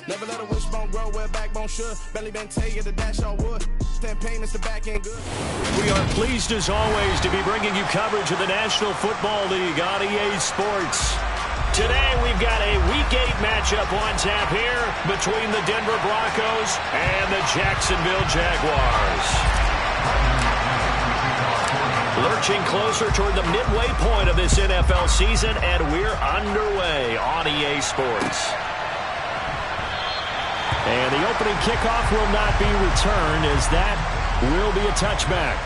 Never let a wishbone grow where backbone should. Belly been taking the dash on wood. Stand pain is the back end good. We are pleased as always to be bringing you coverage of the National Football League on EA Sports. Today we've got a Week 8 matchup on tap here between the Denver Broncos and the Jacksonville Jaguars. Lurching closer toward the midway point of this NFL season, and we're underway on EA Sports. And the opening kickoff will not be returned, as that will be a touchback.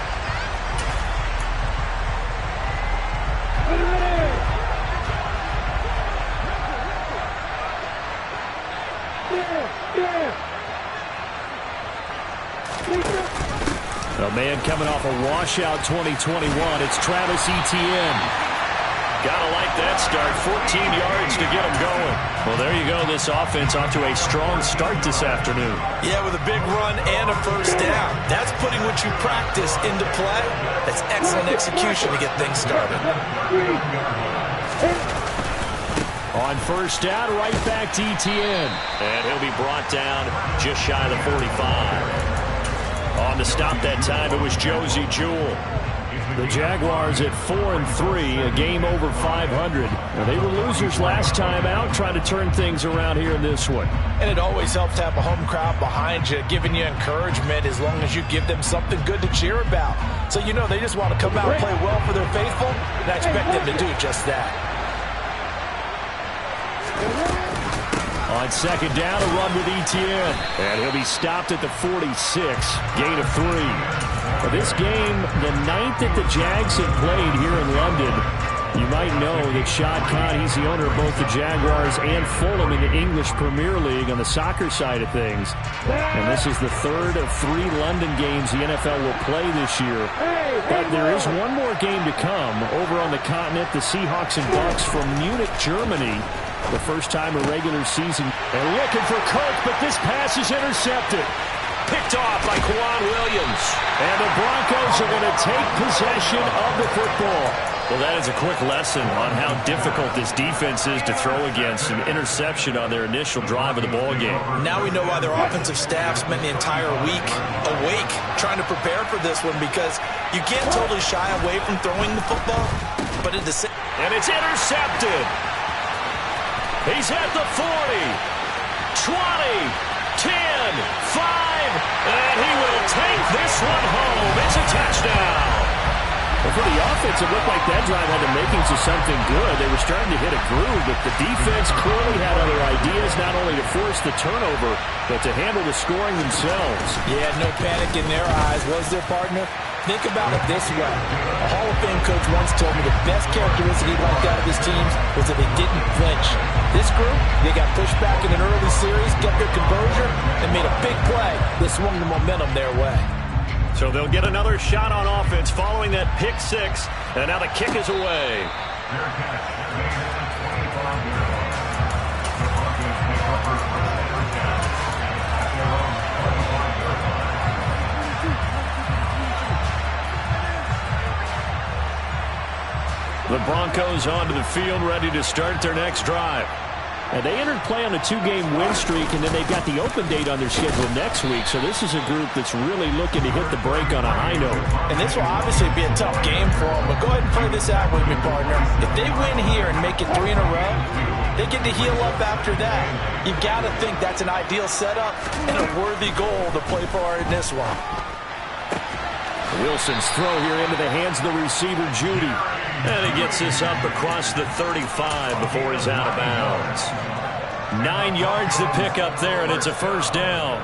A man coming off a washout 2021. It's Travis Etienne. Gotta like that start. 14 yards to get him going. Well, there you go. This offense off to a strong start this afternoon. Yeah, with a big run and a first down. That's putting what you practice into play. That's excellent execution to get things started. On first down, right back to Etienne. And he'll be brought down just shy of the 45. On the stop that time, it was Josie Jewell. The Jaguars at 4-3, a game over 500. Now, they were losers last time out, trying to turn things around here in this one. And it always helps to have a home crowd behind you, giving you encouragement as long as you give them something good to cheer about. So you know they just want to come out and play well for their faithful, and I expect them to do just that. On second down, a run with Etienne. And he'll be stopped at the 46, gain of 3. For this game, the 9th that the Jags have played here in London. You might know that Shad Khan, he's the owner of both the Jaguars and Fulham in the English Premier League on the soccer side of things. And this is the 3rd of 3 London games the NFL will play this year. But there is one more game to come over on the continent. The Seahawks and Bucks from Munich, Germany. The first time a regular season. And looking for Kirk, but this pass is intercepted. Picked off by Kwan Williams. And the Broncos are going to take possession of the football. Well, that is a quick lesson on how difficult this defense is to throw against. An interception on their initial drive of the ball game. Now we know why their offensive staff spent the entire week awake trying to prepare for this one, because you can't totally shy away from throwing the football. But and it's intercepted. He's at the 40, 20, 10, 5, and he will take this one home. It's a touchdown. Well, for the offense, it looked like that drive had the makings of something good. They were starting to hit a groove, but the defense clearly had other ideas, not only to force the turnover, but to handle the scoring themselves. Yeah, no panic in their eyes, was there, partner? Think about it this way. A Hall of Fame coach once told me the best characteristic he liked out of his teams was that they didn't flinch. This group, they got pushed back in an early series, kept their composure, and made a big play that swung the momentum their way. So they'll get another shot on offense following that pick 6, and now the kick is away. The Broncos onto the field, ready to start their next drive. And they entered play on a 2-game win streak, and then they've got the open date on their schedule next week. So this is a group that's really looking to hit the break on a high note. And this will obviously be a tough game for them, but go ahead and play this out with me, partner. If they win here and make it 3 in a row, they get to heal up after that. You've got to think that's an ideal setup and a worthy goal to play for in this one. Wilson's throw here into the hands of the receiver, Judy. And he gets this up across the 35 before he's out of bounds. 9 yards to pick up there, and it's a first down.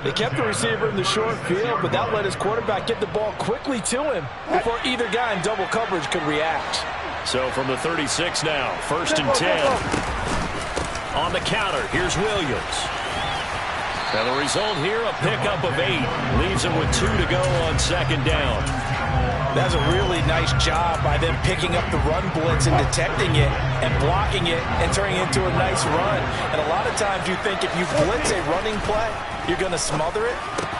They kept the receiver in the short field, but that let his quarterback get the ball quickly to him before either guy in double coverage could react. So from the 36 now, 1st and 10. On the counter, here's Williams. And the result here, a pickup of 8. Leaves him with 2 to go on second down. That's a really nice job by them picking up the run blitz and detecting it and blocking it and turning it into a nice run. And a lot of times you think if you blitz a running play, you're going to smother it.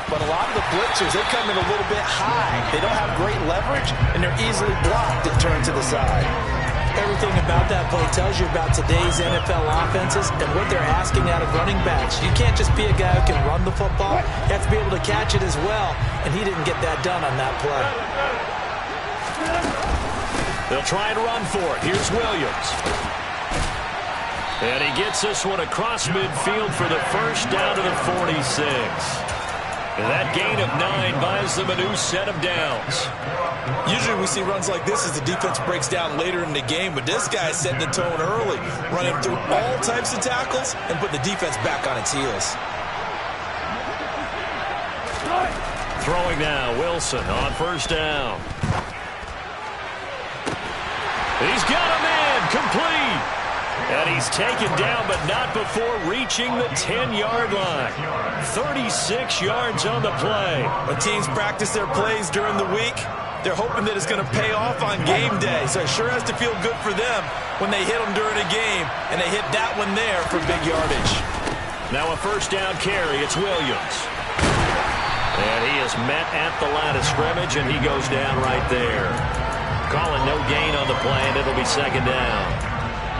But a lot of the blitzers, they come in a little bit high. They don't have great leverage, and they're easily blocked and turned to the side. Everything about that play tells you about today's NFL offenses and what they're asking out of running backs. You can't just be a guy who can run the football. You have to be able to catch it as well, and he didn't get that done on that play. They'll try and run for it. Here's Williams. And he gets this one across midfield for the first down to the 46. And that gain of 9 buys them a new set of downs. Usually we see runs like this as the defense breaks down later in the game, but this guy's setting the tone early, running through all types of tackles and putting the defense back on its heels. Throwing now, Wilson on first down. He's got him in, complete. And he's taken down, but not before reaching the 10-yard line. 36 yards on the play. When teams practice their plays during the week, they're hoping that it's going to pay off on game day. So it sure has to feel good for them when they hit them during a game, and they hit that one there for big yardage. Now a first down carry. It's Williams. And he is met at the line of scrimmage, and he goes down right there. Calling no gain on the play, and it'll be second down.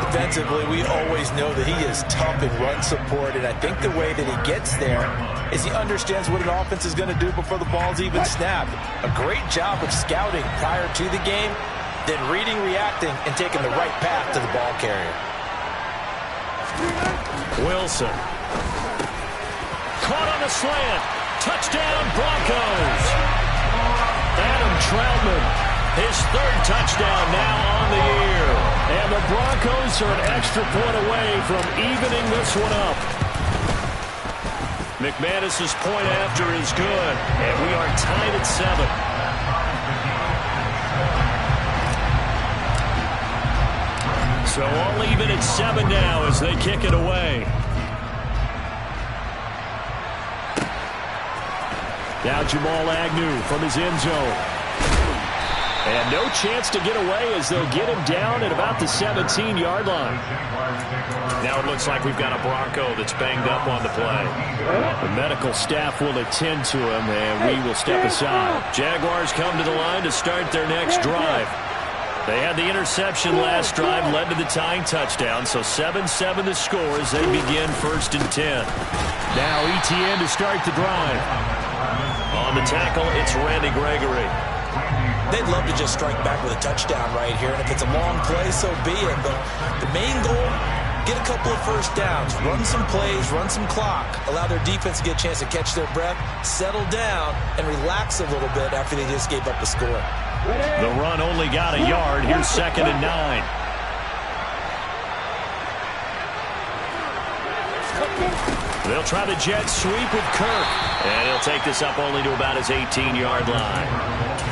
Defensively, we always know that he is tough in run support, and I think the way that he gets there is he understands what an offense is going to do before the ball's even snapped. A great job of scouting prior to the game, then reading, reacting, and taking the right path to the ball carrier. Wilson. Caught on the slant. Touchdown, Broncos. Adam Troutman, his third touchdown now on the year. And the Broncos are an extra point away from evening this one up. McManus's point after is good, and we are tied at 7. So all even at 7 now as they kick it away. Now Jamal Agnew from his end zone. And no chance to get away as they'll get him down at about the 17-yard line. Now it looks like we've got a Bronco that's banged up on the play. The medical staff will attend to him, and we will step aside. Jaguars come to the line to start their next drive. They had the interception last drive, led to the tying touchdown, so 7-7 the score as they begin 1st and 10. Now ETN to start the drive. On the tackle, it's Randy Gregory. They'd love to just strike back with a touchdown right here, and if it's a long play, so be it. But the main goal, get a couple of first downs, run some plays, run some clock, allow their defense to get a chance to catch their breath, settle down, and relax a little bit after they just gave up a score. The run only got a yard. Here's 2nd and 9. They'll try the jet sweep with Kirk. And he'll take this up only to about his 18-yard line.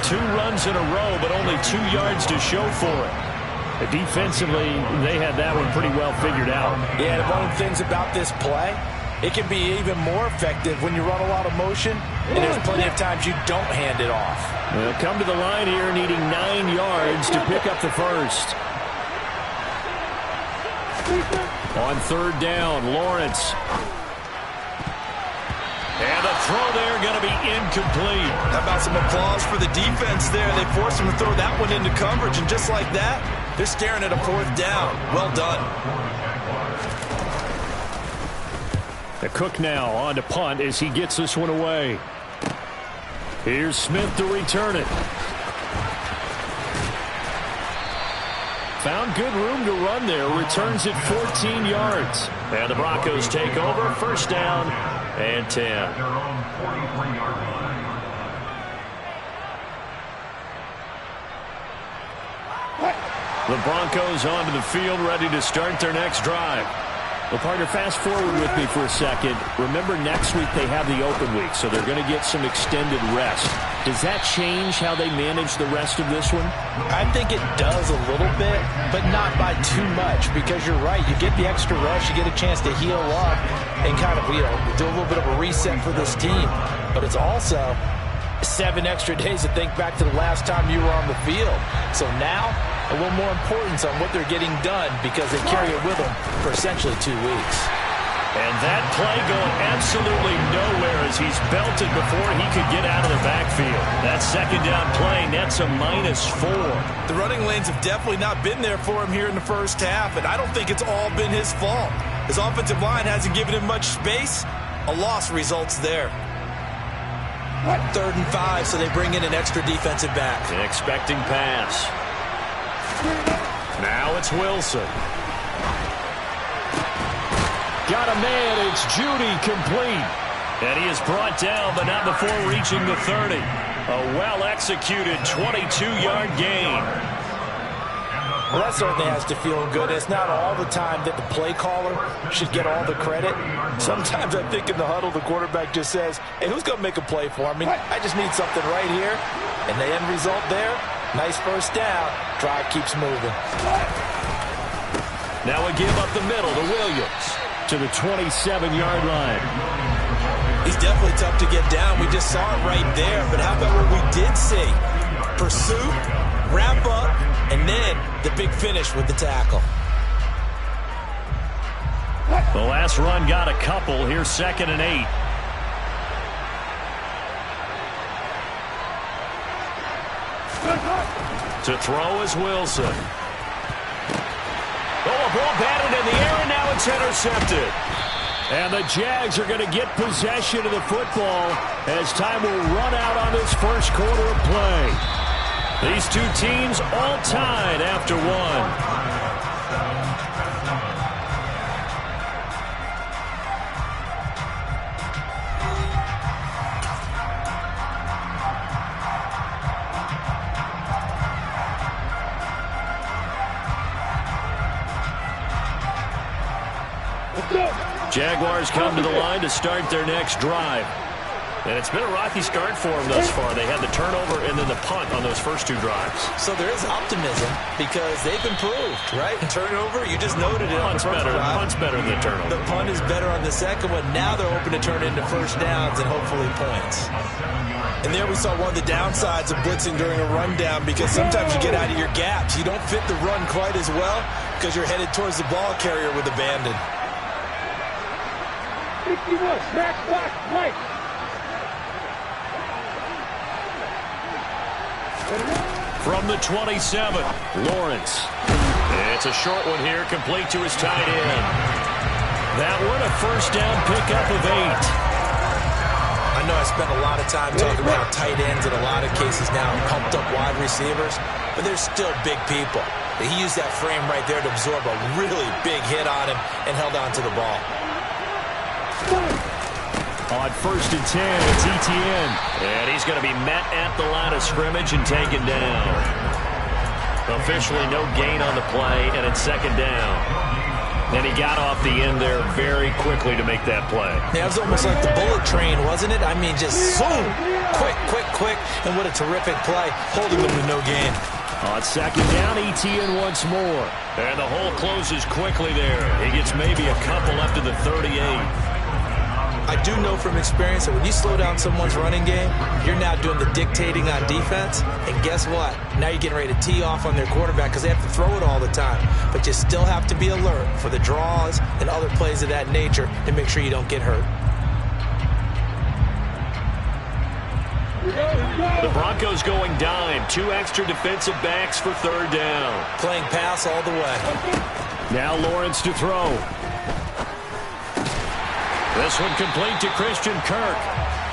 2 runs in a row, but only 2 yards to show for it. Defensively, they had that one pretty well figured out. Yeah, and one of the things about this play, it can be even more effective when you run a lot of motion, and there's plenty of times you don't hand it off. They'll come to the line here needing 9 yards to pick up the first. On 3rd down, Lawrence. And the throw there going to be incomplete. How about some applause for the defense there? They forced him to throw that one into coverage, and just like that, they're staring at a 4th down. Well done. The Cook now on to punt as he gets this one away. Here's Smith to return it. Found good room to run there. Returns it 14 yards. And the Broncos take over. 1st down and 10. The Broncos onto the field, ready to start their next drive. Well, partner, fast forward with me for a second. Remember, next week they have the open week, so they're going to get some extended rest. Does that change how they manage the rest of this one? I think it does a little bit, but not by too much, because you're right. You get the extra rest, you get a chance to heal up and kind of, do a little bit of a reset for this team. But it's also 7 extra days to think back to the last time you were on the field. So now, a little more importance on what they're getting done because they carry it with them for essentially 2 weeks. And that play going absolutely nowhere as he's belted before he could get out of the backfield. That second down play nets a -4. The running lanes have definitely not been there for him here in the first half, and I don't think it's all been his fault. His offensive line hasn't given him much space. A loss results there. 3rd and 5, so they bring in an extra defensive back. An expecting pass. Now it's Wilson. Got a man. It's Judy complete. And he is brought down, but not before reaching the 30. A well-executed 22-yard gain. Well, that certainly has to feel good. It's not all the time that the play caller should get all the credit. Sometimes I think in the huddle, the quarterback just says, hey, who's going to make a play for me? I just need something right here. And the end result there, nice first down. Drive keeps moving. Now a give up the middle to Williams to the 27-yard line. He's definitely tough to get down. We just saw it right there. But how about what we did see? Pursuit, wrap up, and then the big finish with the tackle. The last run got a couple. Here's 2nd and 8. To throw is Wilson. Oh, a ball batted in the air, and now it's intercepted. And the Jags are going to get possession of the football as time will run out on this first quarter of play. These two teams all tied after one. Jaguars come to the line to start their next drive. And it's been a rocky start for them thus far. They had the turnover and then the punt on those first two drives. So there is optimism because they've improved, right? Turnover, you just noted it. Punt's better than turnover. The punt is better on the second one. Now they're hoping to turn into first downs and hopefully points. And there we saw one of the downsides of blitzing during a rundown because sometimes you get out of your gaps. You don't fit the run quite as well because you're headed towards the ball carrier with abandon. 51, smack, block, right. From the 27, Lawrence. It's a short one here, complete to his tight end. That one, a first down pickup of 8. I know I spent a lot of time talking about tight ends in a lot of cases now, pumped up wide receivers, but they're still big people. He used that frame right there to absorb a really big hit on him and held on to the ball. On 1st and 10, it's Etienne. And he's going to be met at the line of scrimmage and taken down. Officially no gain on the play, and it's 2nd down. And he got off the end there very quickly to make that play. Yeah, it was almost like the bullet train, wasn't it? I mean, just zoom. Quick. And what a terrific play, holding them to no gain. On 2nd down, Etienne once more. And the hole closes quickly there. He gets maybe a couple up to the 38. I do know from experience that when you slow down someone's running game, you're now doing the dictating on defense. And guess what? Now you're getting ready to tee off on their quarterback because they have to throw it all the time. But you still have to be alert for the draws and other plays of that nature to make sure you don't get hurt. The Broncos going dime. 2 extra defensive backs for 3rd down. Playing pass all the way. Now Lawrence to throw. This one complete to Christian Kirk.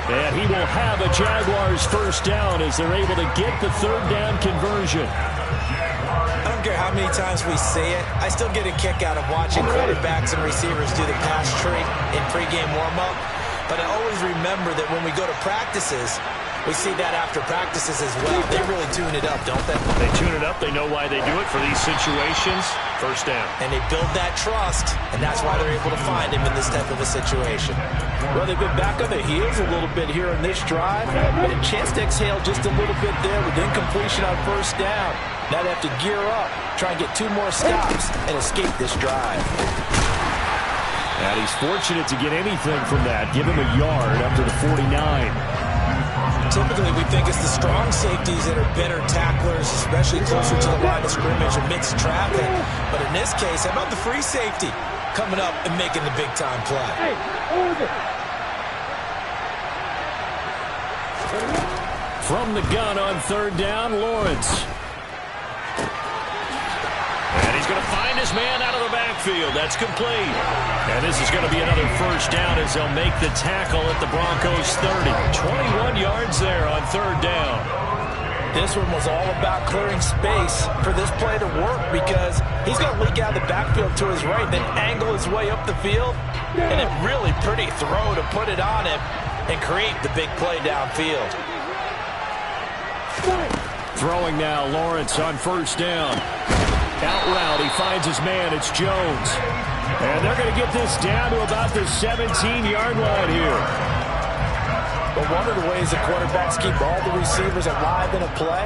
And he will have a Jaguars first down as they're able to get the 3rd down conversion. I don't care how many times we say it. I still get a kick out of watching quarterbacks and receivers do the pass tree in pregame warm-up. But I always remember that when we go to practices, we see that after practices as well. They really tune it up, don't they? They tune it up. They know why they do it for these situations. First down. And they build that trust, and that's why they're able to find him in this type of a situation. Well, they've been back on their heels a little bit here in this drive, but a chance to exhale just a little bit there with incompletion on first down. Now they have to gear up, try and get 2 more stops, and escape this drive. And he's fortunate to get anything from that. Give him a yard up to the 49. Typically, we think it's the strong safeties that are better tacklers, especially closer to the line of scrimmage amidst traffic. But in this case, how about the free safety? coming up and making the big-time play. Hey, hold it. From the gun on third down, Lawrence. And he's going to find his man out of the backfield. That's complete. And this is going to be another first down as they'll make the tackle at the Broncos 30. 21 yards there on third down. This one was all about clearing space for this play to work because he's going to leak out of the backfield to his right, then angle his way up the field. And a really pretty throw to put it on him and create the big play downfield. Throwing now, Lawrence on first down. Out route, he finds his man. It's Jones. And they're going to get this down to about the 17-yard line here. But one of the ways the quarterbacks keep all the receivers alive in a play,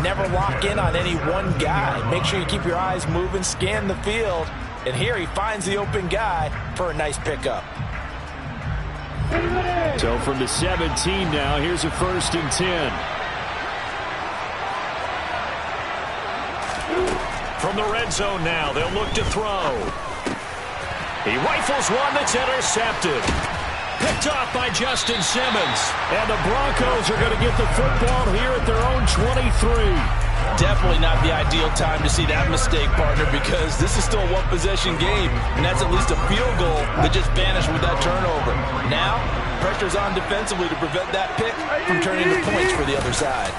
never lock in on any one guy. Make sure you keep your eyes moving, scan the field. And here he finds the open guy for a nice pickup. So from the 17 now, here's a 1st and 10. From the red zone now, they'll look to throw. He rifles one that's intercepted. Picked off by Justin Simmons. And the Broncos are going to get the football here at their own 23. Definitely not the ideal time to see that mistake, partner, because this is still a one-possession game, and that's at least a field goal that just vanished with that turnover. Now, pressure's on defensively to prevent that pick from turning into points for the other side.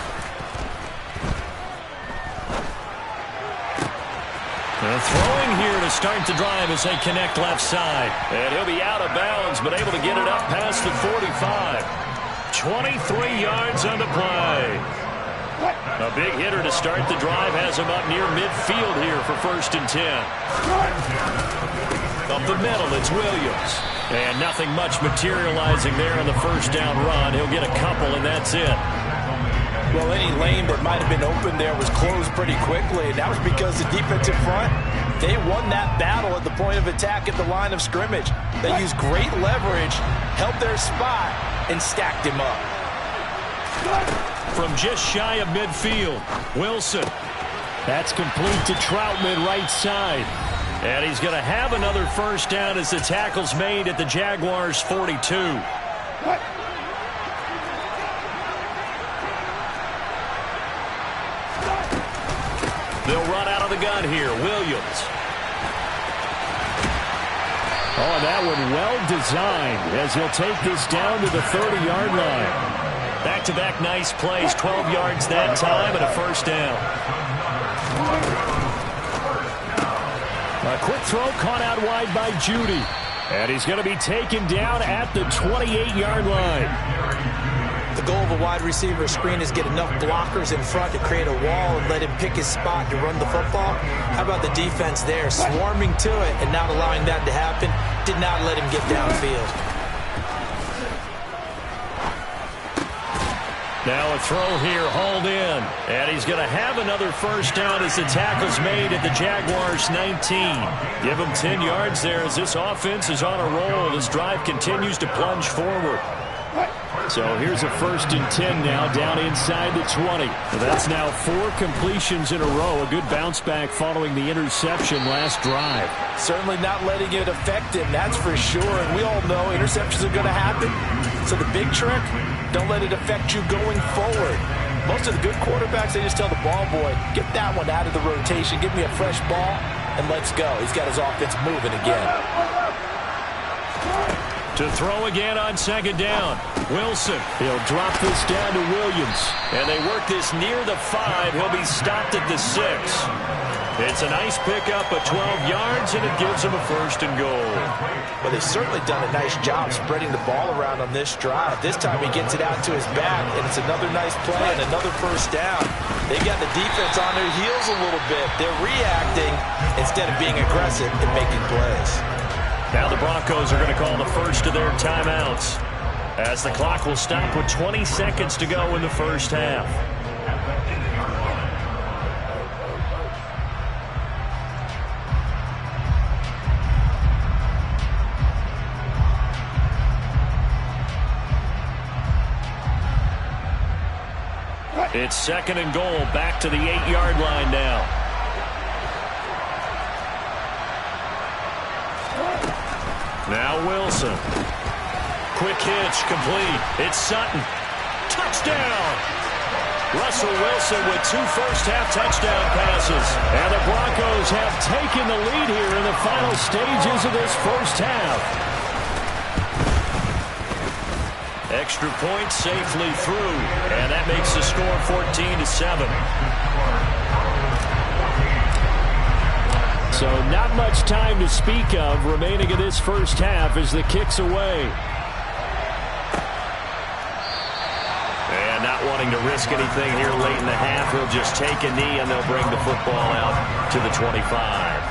Throwing here to start the drive as they connect left side. And he'll be out of bounds, but able to get it up past the 45. 23 yards on the play. A big hitter to start the drive has him up near midfield here for 1st and 10. Up the middle, it's Williams. And nothing much materializing there on the first down run. He'll get a couple, and that's it. Well, any lane that might have been open there was closed pretty quickly, and that was because the defensive front, they won that battle at the point of attack at the line of scrimmage. They used great leverage, held their spot, and stacked him up. From just shy of midfield, Wilson. That's complete to Troutman right side. And he's going to have another first down as the tackle's made at the Jaguars' 42. They'll run out of the gun here. Williams. Oh, that one well designed as he'll take this down to the 30-yard line. Back-to-back nice plays. 12 yards that time and a first down. A quick throw caught out wide by Judy. And he's going to be taken down at the 28-yard line. The goal of a wide receiver screen is get enough blockers in front to create a wall and let him pick his spot to run the football. How about the defense there, swarming to it and not allowing that to happen? Did not let him get downfield. Now a throw here, hauled in. And he's going to have another first down as the tackle's made at the Jaguars' 19. Give him 10 yards there as this offense is on a roll. This drive continues to plunge forward. So here's a 1st and 10 now, down inside the 20. That's now 4 completions in a row. A good bounce back following the interception last drive. Certainly not letting it affect him, that's for sure. And we all know interceptions are going to happen. So the big trick, don't let it affect you going forward. Most of the good quarterbacks, they just tell the ball boy, get that one out of the rotation, give me a fresh ball, and let's go. He's got his offense moving again. To throw again on second down. Wilson. He'll drop this down to Williams. And they work this near the 5. He'll be stopped at the 6. It's a nice pickup of 12 yards, and it gives him a 1st and goal. Well, they've certainly done a nice job spreading the ball around on this drive. This time he gets it out to his back, and it's another nice play and another first down. They've got the defense on their heels a little bit. They're reacting instead of being aggressive and making plays. Now the Broncos are going to call the first of their timeouts as the clock will stop with 20 seconds to go in the first half. It's 2nd and goal, back to the 8-yard line now. Now Wilson. Quick hitch, complete. It's Sutton. Touchdown! Russell Wilson with 2 first-half touchdown passes. And the Broncos have taken the lead here in the final stages of this first half. Extra point safely through. And that makes the score 14-7. So not much time to speak of remaining in this first half as the kick's away. And not wanting to risk anything here late in the half, he'll just take a knee and they'll bring the football out to the 25.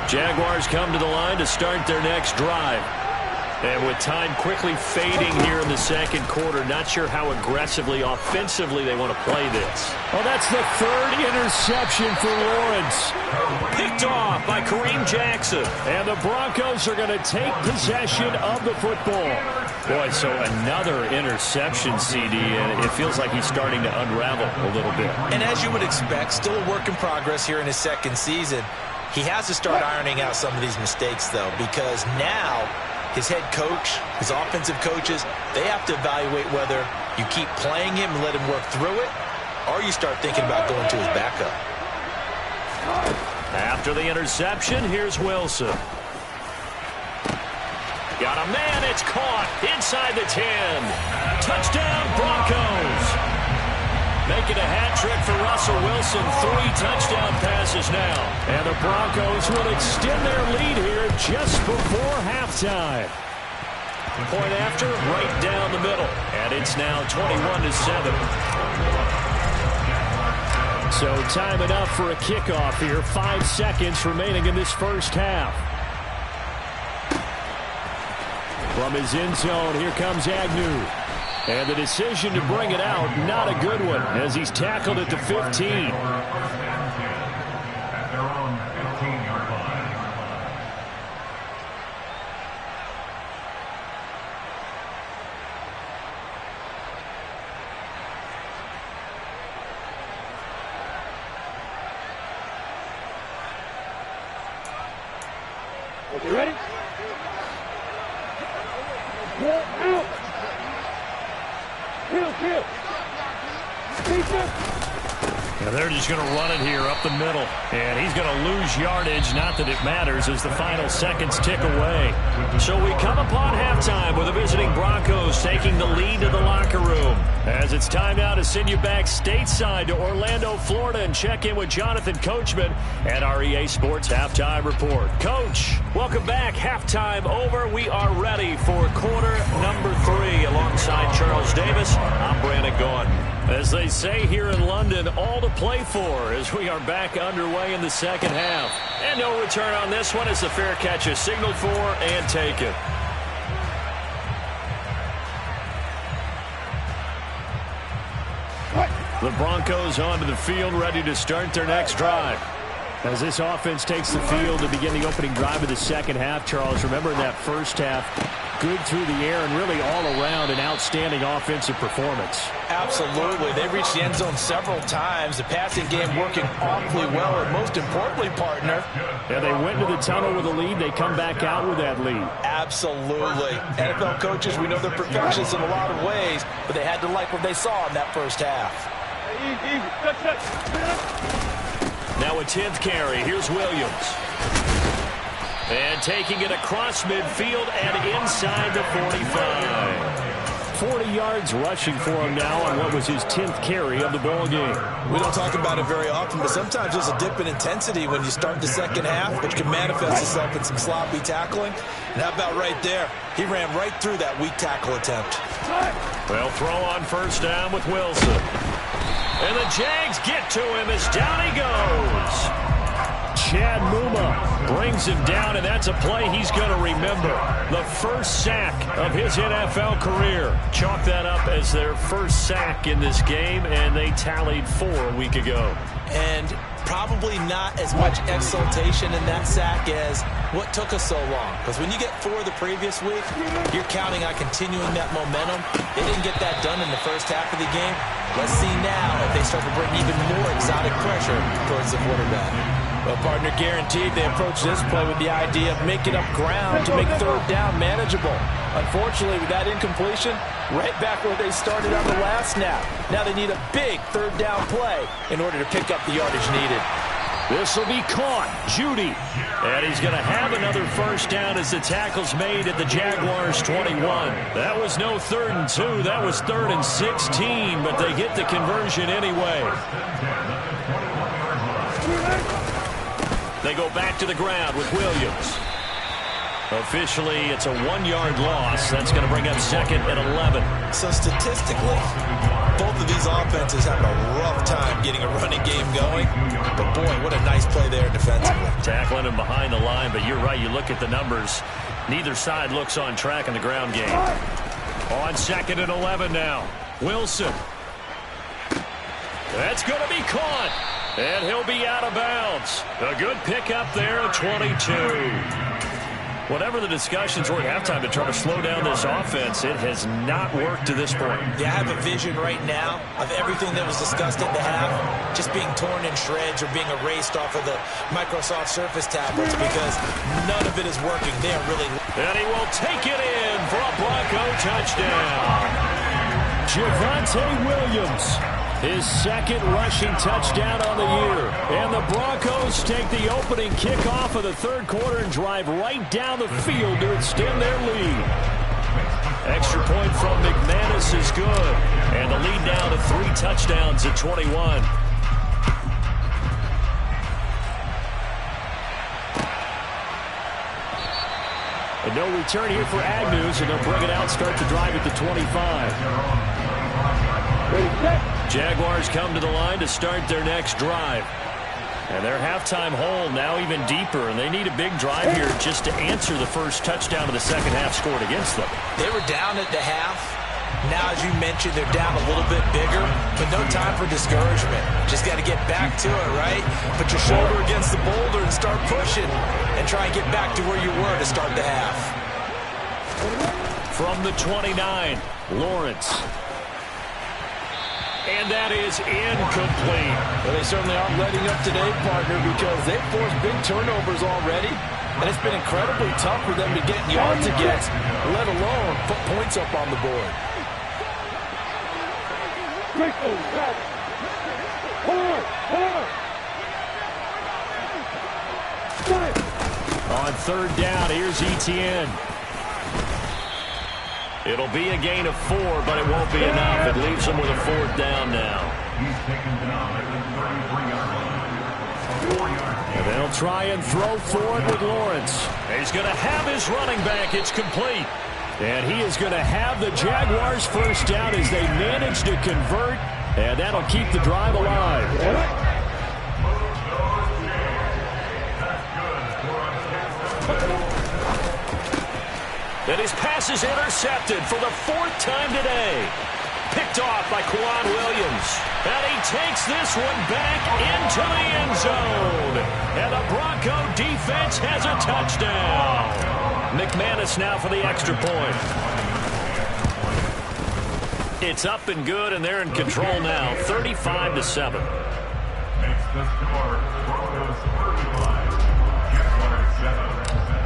Jaguars come to the line to start their next drive. And with time quickly fading here in the second quarter, not sure how aggressively, offensively they want to play this. Oh, that's the 3rd interception for Lawrence. Picked off by Kareem Jackson. And the Broncos are going to take possession of the football. Boy, so another interception, CD, and it feels like he's starting to unravel a little bit. And as you would expect, still a work in progress here in his second season. He has to start ironing out some of these mistakes, though, because now his head coach, his offensive coaches, they have to evaluate whether you keep playing him and let him work through it, or you start thinking about going to his backup. After the interception, here's Wilson. Got a man, it's caught inside the 10. Touchdown, Broncos. Making a hat trick for Russell Wilson. 3 touchdown passes now. And the Broncos will extend their lead here just before halftime. Point after, right down the middle. And it's now 21-7. So time enough for a kickoff here. 5 seconds remaining in this first half. From his end zone, here comes Agnew. And the decision to bring it out, not a good one, as he's tackled at the 15. Okay, ready? Roll out. Kill. Now they're just going to run it here up the middle. And he's going to lose yardage. Not that it matters as the final seconds tick away. So we come upon halftime with the visiting Broncos taking the lead to the locker room. As it's time now to send you back stateside to Orlando, Florida, and check in with Jonathan Coachman at our EA Sports Halftime Report. Coach, welcome back. Halftime over. We are ready for quarter number 3 alongside Charles Davis. I'm Brandon Gaudin. As they say here in London, all to play for as we are back underway in the second half. And no return on this one as the fair catch is signaled for and taken. The Broncos onto the field, ready to start their next drive. As this offense takes the field to begin the opening drive of the second half, Charles, remember in that first half, good through the air and really all around an outstanding offensive performance. Absolutely. They reached the end zone several times. The passing game working awfully well, and most importantly, partner. Yeah, they went to the tunnel with a lead. They come back out with that lead. Absolutely. NFL coaches, we know they're perfectionists in a lot of ways, but they had to like what they saw in that first half. Now a 10th carry. Here's Williams. And taking it across midfield and inside the 45. 40 yards rushing for him now on what was his 10th carry of the ball game. We don't talk about it very often, but sometimes there's a dip in intensity when you start the second half, which can manifest itself in some sloppy tackling. And how about right there? He ran right through that weak tackle attempt. Well, throw on first down with Wilson. And the Jags get to him as down he goes. Chad Muma brings him down, and that's a play he's going to remember. The first sack of his NFL career. Chalk that up as their first sack in this game, and they tallied 4 a week ago. And probably not as much exultation in that sack as what took us so long. Because when you get 4 the previous week, you're counting on continuing that momentum. They didn't get that done in the first half of the game. Let's see now if they start to bring even more exotic pressure towards the quarterback. Well, partner, guaranteed they approach this play with the idea of making up ground to make third down manageable. Unfortunately, with that incompletion, right back where they started on the last snap. Now they need a big third down play in order to pick up the yardage needed. This will be caught. Judy. And he's going to have another first down as the tackle's made at the Jaguars 21. That was no 3rd and 2. That was 3rd and 16, but they get the conversion anyway. They go back to the ground with Williams. Officially, it's a 1-yard loss. That's going to bring up 2nd and 11. So statistically, both of these offenses have a rough time getting a running game going. But boy, what a nice play there defensively. Tackling him behind the line, but you're right. You look at the numbers. Neither side looks on track in the ground game. On 2nd and 11 now. Wilson. That's going to be caught. And he'll be out of bounds. A good pickup there at 22. Whatever the discussions were at halftime to try to slow down this offense, it has not worked to this point. Yeah, I have a vision right now of everything that was discussed at the half just being torn in shreds or being erased off of the Microsoft Surface tablets because none of it is working. They are really... And he will take it in for a Bronco touchdown. Javonte Williams. His 2nd rushing touchdown on the year. And the Broncos take the opening kickoff of the 3rd quarter and drive right down the field to extend their lead. Extra point from McManus is good. And the lead now to 3 touchdowns at 21. And no return here for Agnew, so they'll bring it out, start the drive at the 25. Jaguars come to the line to start their next drive. And their halftime hole now even deeper, and they need a big drive here just to answer the first touchdown of the second half scored against them. They were down at the half. Now, as you mentioned, they're down a little bit bigger, but no time for discouragement. Just got to get back to it, right? Put your shoulder against the boulder and start pushing and try and get back to where you were to start the half. From the 29, Lawrence. And that is incomplete. Well, they certainly aren't letting up today, partner, because they've forced big turnovers already. And it's been incredibly tough for them to get yards against, let alone put points up on the board. On 3rd down, here's Etienne. It'll be a gain of 4, but it won't be enough. It leaves them with a 4th down now. And they'll try and throw forward with Lawrence. He's going to have his running back. It's complete. And he is going to have the Jaguars' first down as they manage to convert. And that'll keep the drive alive. And his pass is intercepted for the 4th time today. Picked off by Quan Williams. And he takes this one back into the end zone. And the Bronco defense has a touchdown. McManus now for the extra point. It's up and good, and they're in control now, 35-7.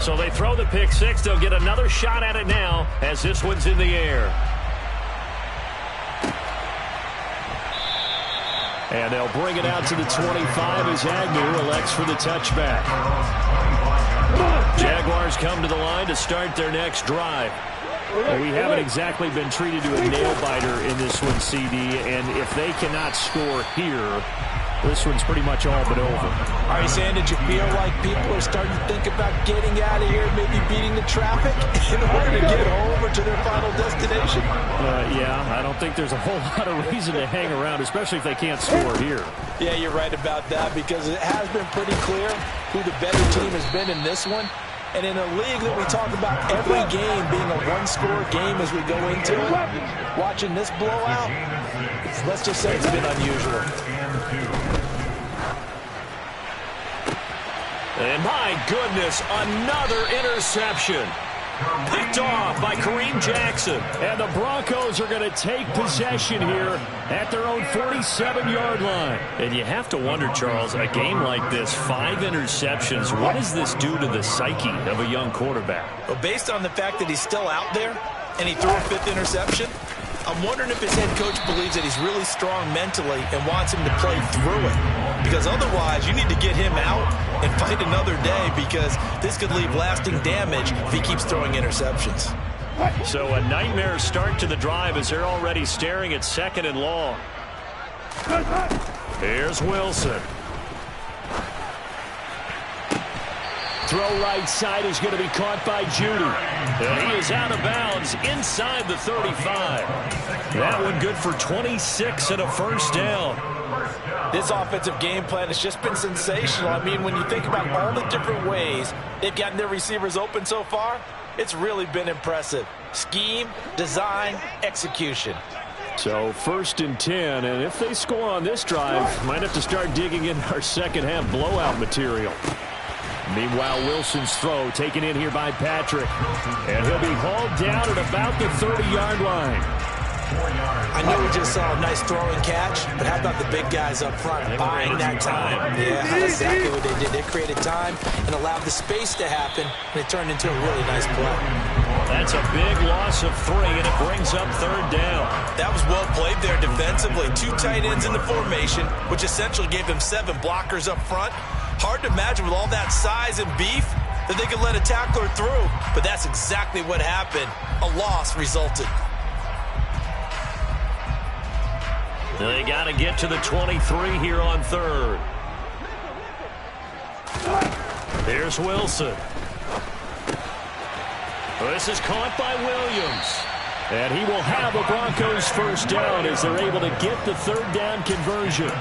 So they throw the pick 6. They'll get another shot at it now as this one's in the air. And they'll bring it out to the 25 as Agnew elects for the touchback. Jaguars come to the line to start their next drive. Well, we haven't exactly been treated to a nail-biter in this one, CD, and if they cannot score here, this one's pretty much all but over. Are you saying that you feel like people are starting to think about getting out of here, maybe beating the traffic in order to get over to their final destination? Yeah, I don't think there's a whole lot of reason to hang around, especially if they can't score here. Yeah, you're right about that, because it has been pretty clear who the better team has been in this one. And in a league that we talk about every game being a one-score game as we go into it, watching this blowout, let's just say it's been unusual. And my goodness, another interception. Picked off by Kareem Jackson. And the Broncos are going to take possession here at their own 47-yard line. And you have to wonder, Charles, a game like this, 5 interceptions, what does this do to the psyche of a young quarterback? Well, based on the fact that he's still out there and he threw a 5th interception, I'm wondering if his head coach believes that he's really strong mentally and wants him to play through it. Because otherwise, you need to get him out and fight another day, because this could leave lasting damage if he keeps throwing interceptions. So a nightmare start to the drive as they're already staring at 2nd and long. Here's Wilson. Throw right side is going to be caught by Judy. And he is out of bounds inside the 35. That one good for 26 and a first down. This offensive game plan has just been sensational. I mean, when you think about all the different ways they've gotten their receivers open so far, it's really been impressive. Scheme, design, execution. So 1st and 10, and if they score on this drive, might have to start digging in our second half blowout material. Meanwhile, Wilson's throw taken in here by Patrick. And he'll be hauled down at about the 30-yard line. I know we just saw a nice throw and catch, but how about the big guys up front buying that time? Yeah, that's exactly what they did. They created time and allowed the space to happen, and it turned into a really nice play. That's a big loss of 3, and it brings up 3rd down. That was well played there defensively. 2 tight ends in the formation, which essentially gave them 7 blockers up front. Hard to imagine with all that size and beef that they could let a tackler through, but that's exactly what happened. A loss resulted. They got to get to the 23 here on 3rd. Here's Wilson. This is caught by Williams. And he will have a Broncos first down as they're able to get the 3rd down conversion.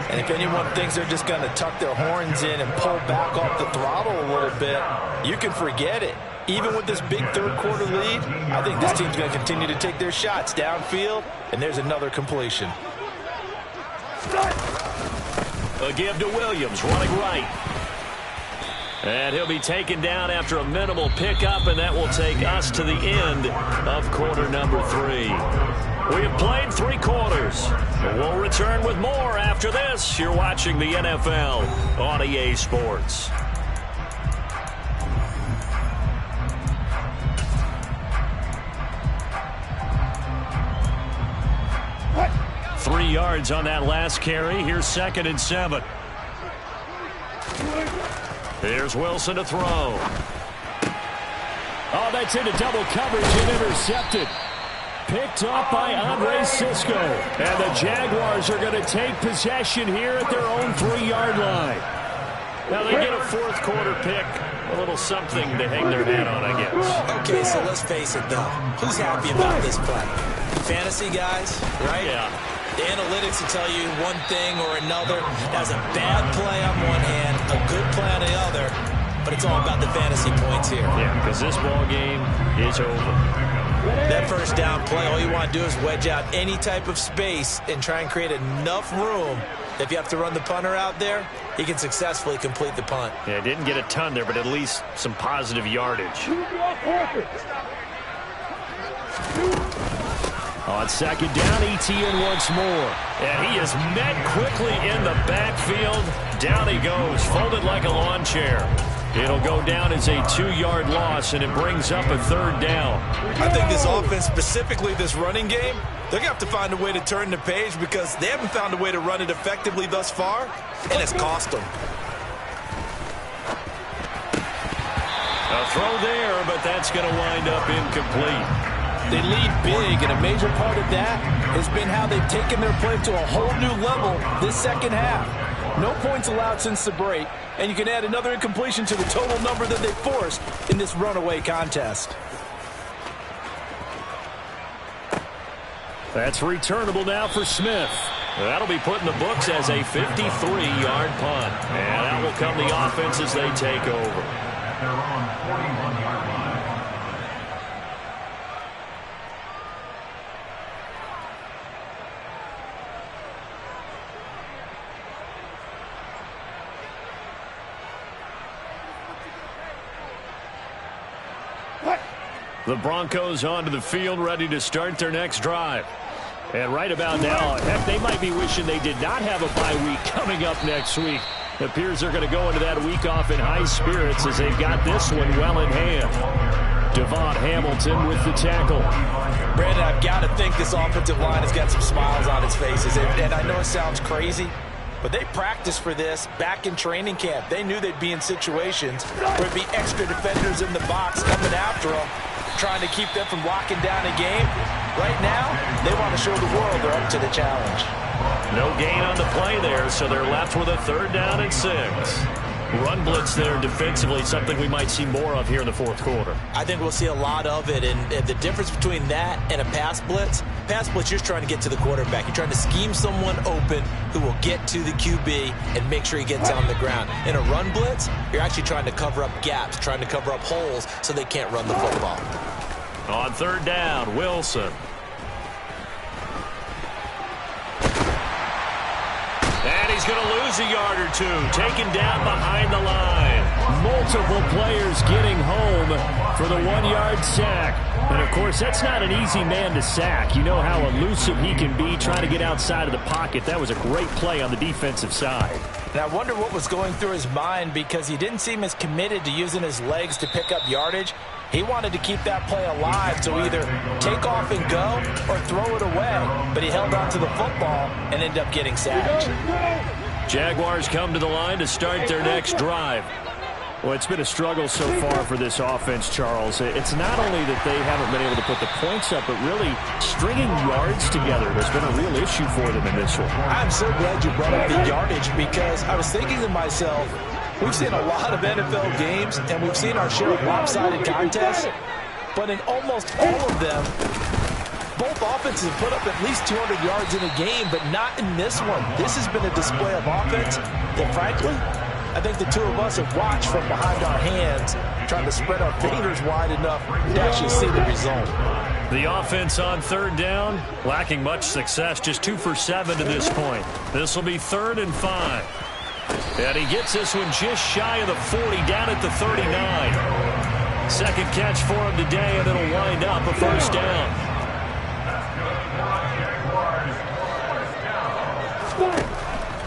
And if anyone thinks they're just going to tuck their horns in and pull back off the throttle a little bit, you can forget it. Even with this big 3rd quarter lead, I think this team's going to continue to take their shots downfield, and there's another completion. A give to Williams, running right. And he'll be taken down after a minimal pickup, and that will take us to the end of quarter number 3. We have played 3 quarters. We'll return with more after this. You're watching the NFL on EA Sports. What? 3 yards on that last carry. Here's 2nd and 7. Here's Wilson to throw. Oh, that's into double coverage and intercepted. Picked up by Andre Cisco. And the Jaguars are going to take possession here at their own 3-yard line. Now they get a 4th quarter pick. A little something to hang their hat on, I guess. Okay, so let's face it, though. Who's happy about this play? Fantasy guys, right? Yeah. The analytics will tell you one thing or another. That's a bad play on one hand, a good play on the other, but it's all about the fantasy points here. Yeah, because this ball game is over. That first down play, all you want to do is wedge out any type of space and try and create enough room that if you have to run the punter out there, he can successfully complete the punt. Yeah, didn't get a ton there, but at least some positive yardage. On 2nd down, Etienne once more. And he is met quickly in the backfield. Down he goes, folded like a lawn chair. It'll go down as a 2-yard loss, and it brings up a 3rd down. I think this offense, specifically this running game, they're going to have to find a way to turn the page because they haven't found a way to run it effectively thus far, and it's cost them. A throw there, but that's going to wind up incomplete. They lead big, and a major part of that has been how they've taken their play to a whole new level this second half. No points allowed since the break, and you can add another incompletion to the total number that they forced in this runaway contest. That's returnable now for Smith. That'll be put in the books as a 53-yard punt. And out will come the offense as they take over. They're on 41-yard line. What? The Broncos onto the field, ready to start their next drive. And right about now, heck, they might be wishing they did not have a bye week coming up next week. It appears they're going to go into that week off in high spirits as they've got this one well in hand. Devon Hamilton with the tackle. Brandon, I've got to think this offensive line has got some smiles on its faces. And I know it sounds crazy, but they practiced for this back in training camp. They knew they'd be in situations where there'd be extra defenders in the box coming after them, trying to keep them from locking down a game. Right now, they want to show the world they're up to the challenge. No gain on the play there, so they're left with a 3rd down and 6. Run blitz there defensively, something we might see more of here in the 4th quarter. I think we'll see a lot of it, and the difference between that and a pass blitz, you're just trying to get to the quarterback. You're trying to scheme someone open who will get to the QB and make sure he gets on the ground. In a run blitz, you're actually trying to cover up gaps, trying to cover up holes so they can't run the football. On 3rd down, Wilson. And he's going to lose a yard or two. Taken down behind the line. Multiple players getting home for the 1-yard sack. And, of course, that's not an easy man to sack. You know how elusive he can be trying to get outside of the pocket. That was a great play on the defensive side. And I wonder what was going through his mind, because he didn't seem as committed to using his legs to pick up yardage. He wanted to keep that play alive to either take off and go or throw it away. But he held on to the football and ended up getting sacked. Jaguars come to the line to start their next drive. Well, it's been a struggle so far for this offense, Charles. It's not only that they haven't been able to put the points up, but really stringing yards together has been a real issue for them in this one. I'm so glad you brought up the yardage, because I was thinking to myself, we've seen a lot of NFL games, and we've seen our share of lopsided contests, but in almost all of them, both offenses have put up at least 200 yards in a game, but not in this one. This has been a display of offense that, frankly, I think the two of us have watched from behind our hands, trying to spread our fingers wide enough to actually see the result. The offense on 3rd down, lacking much success, just 2 for 7 to this point. This will be 3rd and 5. And he gets this one just shy of the 40, down at the 39. 2nd catch for him today, and it'll wind up a 1st down.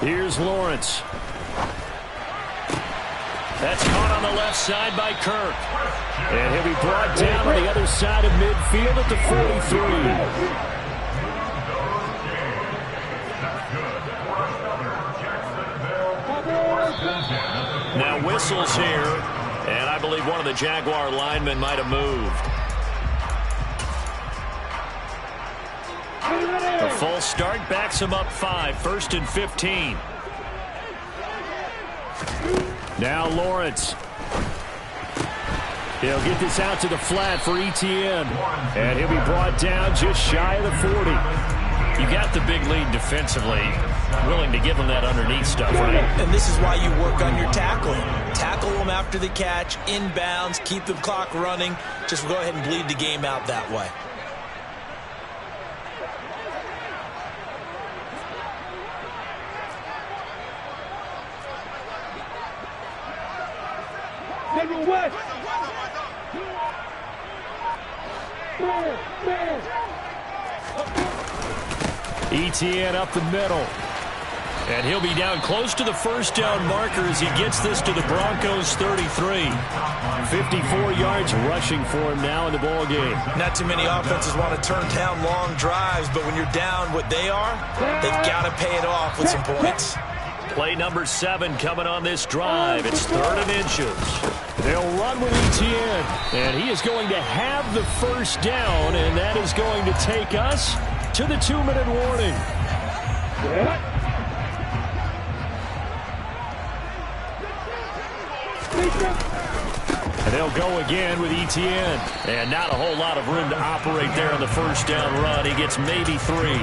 Here's Lawrence. That's caught on the left side by Kirk. And he'll be brought down on the other side of midfield at the 43. Now whistles here, and I believe one of the Jaguar linemen might have moved. A full start backs him up 5, 1st and 15. Now Lawrence. He'll get this out to the flat for Etienne. And he'll be brought down just shy of the 40. You got the big lead defensively. Willing to give him that underneath stuff, right? And this is why you work on your tackling. Tackle them after the catch, inbounds, keep the clock running. Just go ahead and bleed the game out that way. Etienne up the middle. And he'll be down close to the 1st down marker as he gets this to the Broncos 33. 54 yards rushing for him now in the ball game. Not too many offenses want to turn down long drives, but when you're down what they are, they've got to pay it off with some points. Play number 7 coming on this drive. It's 3rd and inches. They'll run with Etienne, and he is going to have the 1st down, and that is going to take us to the 2-minute warning. And they'll go again with Etienne. And not a whole lot of room to operate there on the 1st down run. He gets maybe 3.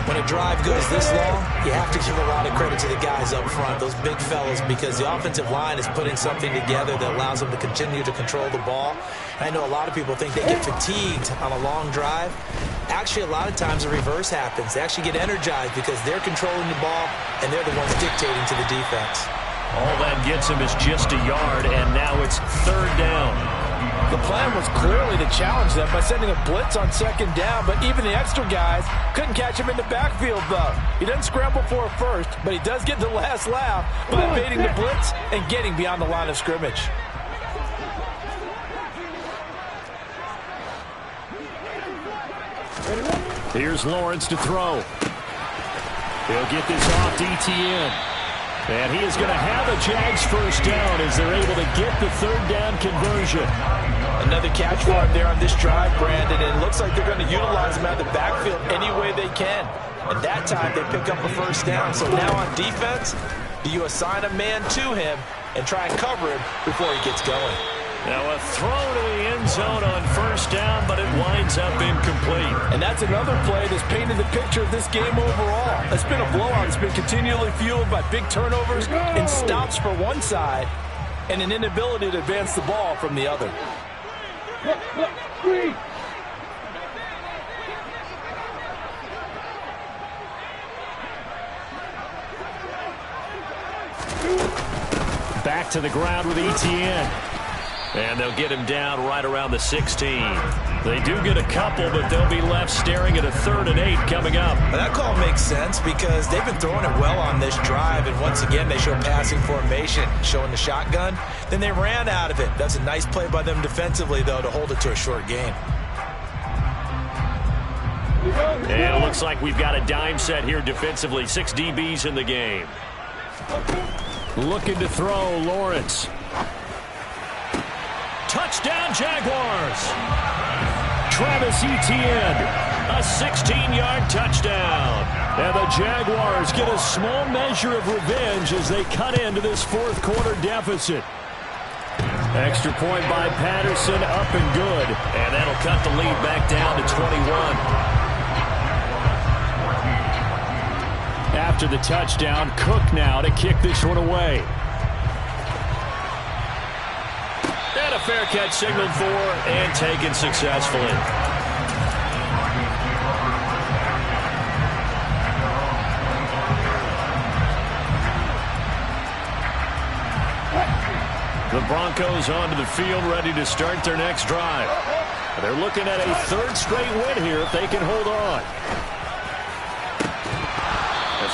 When a drive goes this long, you have to give a lot of credit to the guys up front, those big fellas, because the offensive line is putting something together that allows them to continue to control the ball. I know a lot of people think they get fatigued on a long drive. Actually, a lot of times the reverse happens. They actually get energized because they're controlling the ball, and they're the ones dictating to the defense. All that gets him is just a yard, and now it's 3rd down. The plan was clearly to challenge them by sending a blitz on second down, but even the extra guys couldn't catch him in the backfield, though. He doesn't scramble for a first, but he does get the last laugh by evading the blitz and getting beyond the line of scrimmage. Here's Lawrence to throw. He'll get this off to ETN. And he is going to have a Jags first down as they're able to get the third down conversion. Another catch for him there on this drive, Brandon, and it looks like they're going to utilize him out of the backfield any way they can. And that time they pick up a first down. So now on defense, do you assign a man to him and try and cover him before he gets going? Now a throw to the end zone on first down, but it winds up incomplete. And that's another play that's painted the picture of this game overall. It's been a blowout. It's been continually fueled by big turnovers and stops for one side and an inability to advance the ball from the other. Back to the ground with ETN. And they'll get him down right around the 16. They do get a couple, but they'll be left staring at a 3rd and 8 coming up. Well, that call makes sense because they've been throwing it well on this drive, and once again they show passing formation, showing the shotgun. Then they ran out of it. That's a nice play by them defensively, though, to hold it to a short gain. And it looks like we've got a dime set here defensively. 6 DBs in the game. Looking to throw, Lawrence. Touchdown, Jaguars. Travis Etienne, a 16-yard touchdown. And the Jaguars get a small measure of revenge as they cut into this 4th quarter deficit. Extra point by Patterson, up and good. And that'll cut the lead back down to 21. After the touchdown, Cook now to kick this one away. And a fair catch signaled for and taken successfully. The Broncos onto the field ready to start their next drive. They're looking at a 3rd straight win here if they can hold on.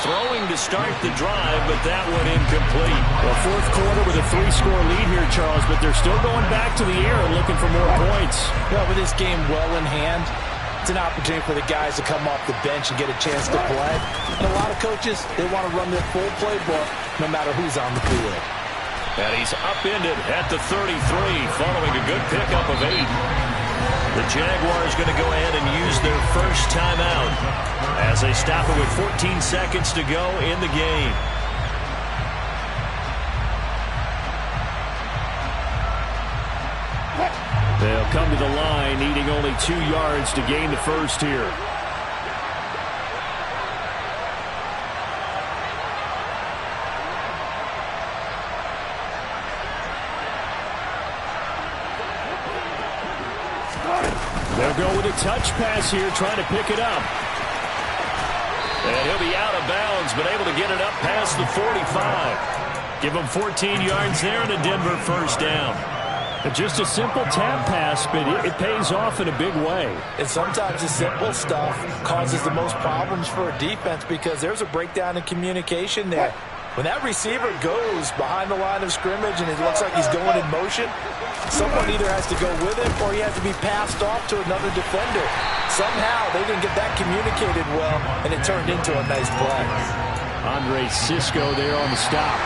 Throwing to start the drive, but that one incomplete. Well, 4th quarter with a 3-score lead here, Charles, but they're still going back to the air and looking for more points. Well, with this game well in hand, it's an opportunity for the guys to come off the bench and get a chance to play. And a lot of coaches, they want to run their full playbook no matter who's on the field. And he's upended at the 33 following a good pickup of 8. The Jaguars going to go ahead and use their first timeout as they stop it with 14 seconds to go in the game. They'll come to the line needing only 2 yards to gain the first here. They'll go with a touch pass here, trying to pick it up. And he'll be out of bounds, but able to get it up past the 45. Give him 14 yards there and a Denver first down. Just a simple tap pass, but it pays off in a big way. And sometimes the simple stuff causes the most problems for a defense because there's a breakdown in communication there. When that receiver goes behind the line of scrimmage and it looks like he's going in motion, someone either has to go with him or he has to be passed off to another defender. Somehow they didn't get that communicated well, and it turned into a nice play. Andre Cisco there on the stop.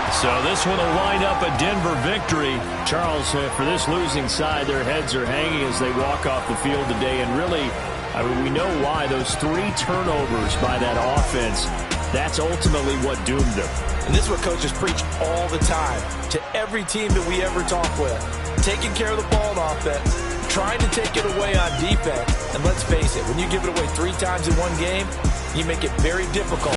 So this one will wind up a Denver victory. Charles, for this losing side, their heads are hanging as they walk off the field today. And really, I mean, we know why. Those 3 turnovers by that offense, that's ultimately what doomed them. And this is what coaches preach all the time to every team that we ever talk with. Taking care of the ball on offense, trying to take it away on defense. And let's face it, when you give it away 3 times in one game, you make it very difficult